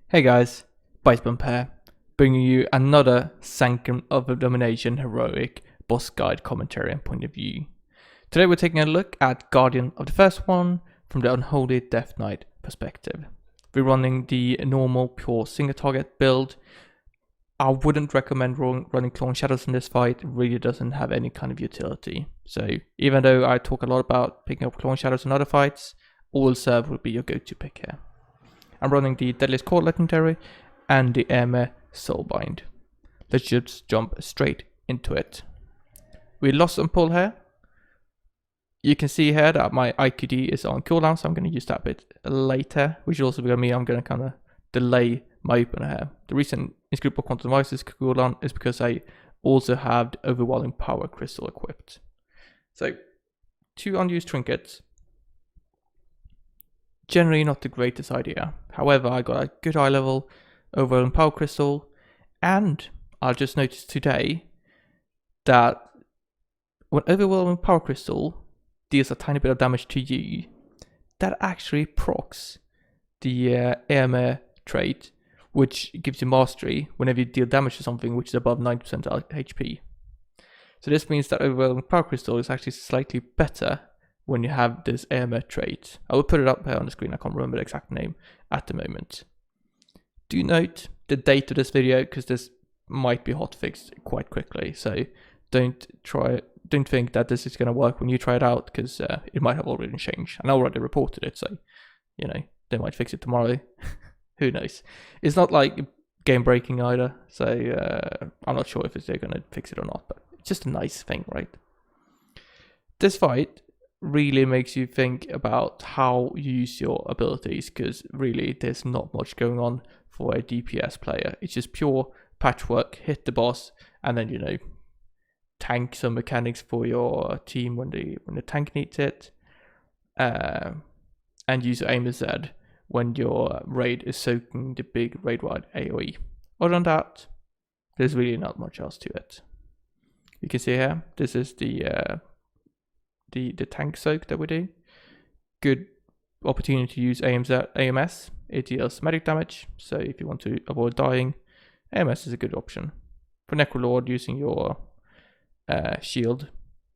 Hey guys, Bump here, bringing you another Sanctum of the Domination heroic boss guide commentary and point of view. Today we're taking a look at Guardian of the First One from the Unholy Death Knight perspective. We're running the normal pure single target build. I wouldn't recommend running Clone Shadows in this fight. It really doesn't have any kind of utility. So even though I talk a lot about picking up Clone Shadows in other fights, All Serve would be your go-to pick here. I'm running the Deadliest Core Legendary and the Airmare Soulbind. Let's just jump straight into it. We lost some pull here. You can see here that my IQD is on cooldown, so I'm going to use that a bit later, which also going to mean I'm going to kind of delay my opener here. The reason Inscrutable Quantum Device is cooldown is because I also have the Overwhelming Power Crystal equipped. So, 2 unused trinkets. Generally not the greatest idea. However, I got a good eye level, Overwhelming Power Crystal, and I just noticed today that when Overwhelming Power Crystal deals a tiny bit of damage to you, that actually procs the Airmare trait, which gives you mastery whenever you deal damage to something which is above 90% HP. So this means that Overwhelming Power Crystal is actually slightly better when you have this Airmare trait. I will put it up here on the screen. I can't remember the exact name at the moment. Do note the date of this video, because this might be hotfixed quite quickly. So don't think that this is going to work when you try it out, because it might have already changed. And I already reported it, so they might fix it tomorrow. Who knows? It's not like game breaking either, so I'm not sure if they're going to fix it or not. But it's just a nice thing, right? This fight really makes you think about how you use your abilities, because really there's not much going on for a DPS player. It's just pure patchwork, hit the boss, and then tank some mechanics for your team when the tank needs it, and use your aim as Z when your raid is soaking the big raid-wide AoE. Other than that, there's really not much else to it. You can see here, this is the tank soak that we do. Good opportunity to use AMS. It deals magic damage, so if you want to avoid dying, AMS is a good option. For Necrolord, using your shield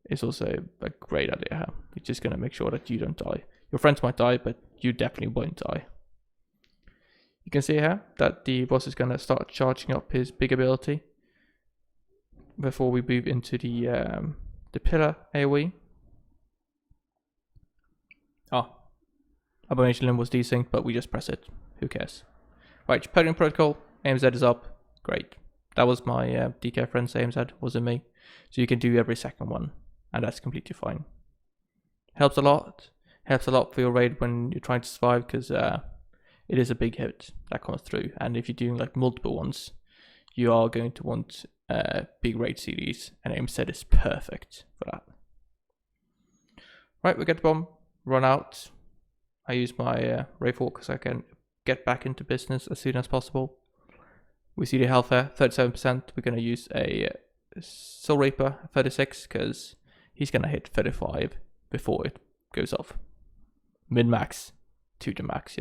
is also a great idea. It's just going to make sure that you don't die. Your friends might die, but you definitely won't die. You can see here that the boss is going to start charging up his big ability before we move into the pillar AoE. Abomination Limb was desynced, but we just press it. Who cares? Right, Podium Protocol, AMZ is up. Great. That was my DK friend's AMZ, wasn't me. So you can do every second one, and that's completely fine. Helps a lot. Helps a lot for your raid when you're trying to survive, because it is a big hit that comes through. And if you're doing like multiple ones, you are going to want big raid series, and AMZ is perfect for that. Right, we get the bomb, run out. I use my Ray Fork so I can get back into business as soon as possible. We see the health here, 37%. We're going to use a Soul Reaper, 36, because he's going to hit 35 before it goes off. Min-max to the max,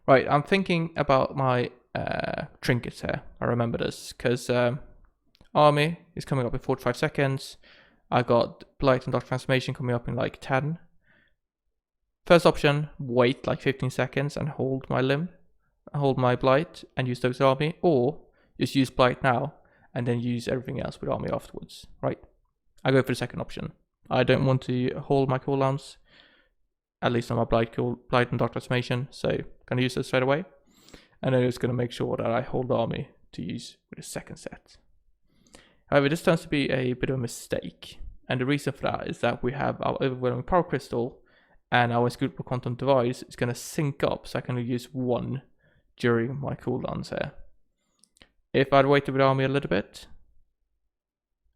Right, I'm thinking about my trinkets here. I remember this, because Army is coming up in 45 seconds. I got Blight and Dark Transformation coming up in like 10. First option, wait like 15 seconds and hold my limb, hold my Blight and use those Army, or just use Blight now and then use everything else with Army afterwards, right? I go for the second option. I don't want to hold my cooldowns, at least on my Blight and Dark Transformation, so I'm going to use those straight away. And then it's going to make sure that I hold Army to use with the second set. However, this turns to be a bit of a mistake, and the reason for that is that we have our Overwhelming Power Crystal, and our Inscrutable Quantum Device is going to sync up, so I can only use one during my cooldowns here. If I'd waited with Army a little bit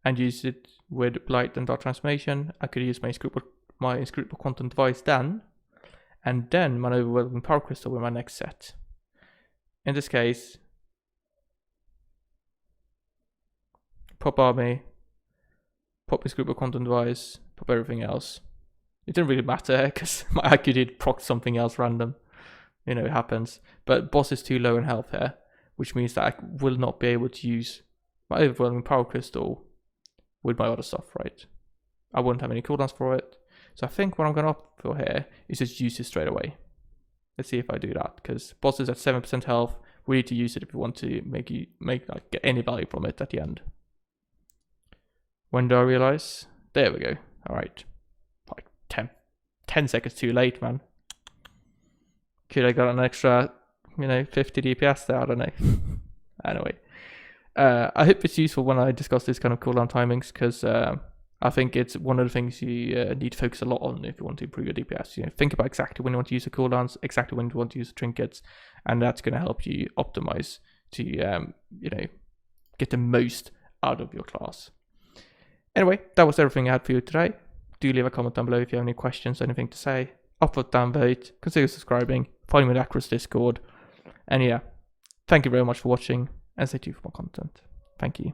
and used it with Blight and Dark Transformation, I could use my Inscrutable Quantum Device then, and then my Overwhelming Power Crystal with my next set. In this case, pop Army, pop Inscrutable Quantum Device, pop everything else. It didn't really matter because my IQ did proc something else random. happens. But boss is too low in health here, which means that I will not be able to use my overwhelming power crystal with my other stuff, right? I won't have any cooldowns for it. So I think what I'm going to opt for here is just use it straight away. Let's see if I do that, because boss is at 7% health. We need to use it if we want to get any value from it at the end. When do I realize? There we go. All right. Like 10 seconds too late, man. Could I got an extra, 50 DPS there? I don't know. Anyway. I hope it's useful when I discuss this kind of cooldown timings, because I think it's one of the things you need to focus a lot on if you want to improve your DPS. Think about exactly when you want to use the cooldowns, exactly when you want to use the trinkets, and that's going to help you optimize to, get the most out of your class. Anyway, that was everything I had for you today. Do leave a comment down below if you have any questions, anything to say. Upvote, downvote, consider subscribing, follow me on the Acros Discord, and yeah, thank you very much for watching, and stay tuned for more content. Thank you.